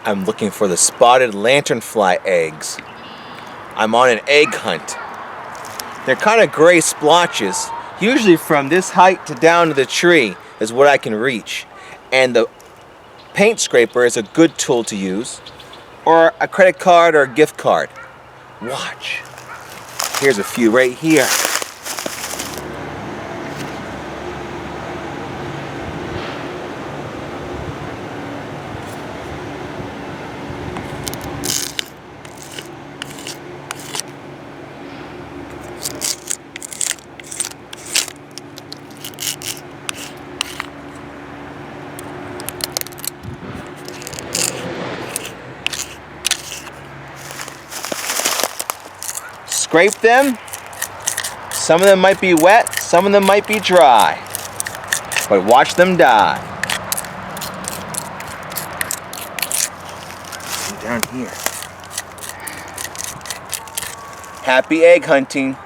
I'm looking for the spotted lanternfly eggs. I'm on an egg hunt. They're kind of gray splotches. Usually from this height to down to the tree is what I can reach. And the paint scraper is a good tool to use, or a credit card or a gift card. Watch. Here's a few right here. Scrape them. Some of them might be wet, some of them might be dry. But watch them die. Down here. Happy egg hunting.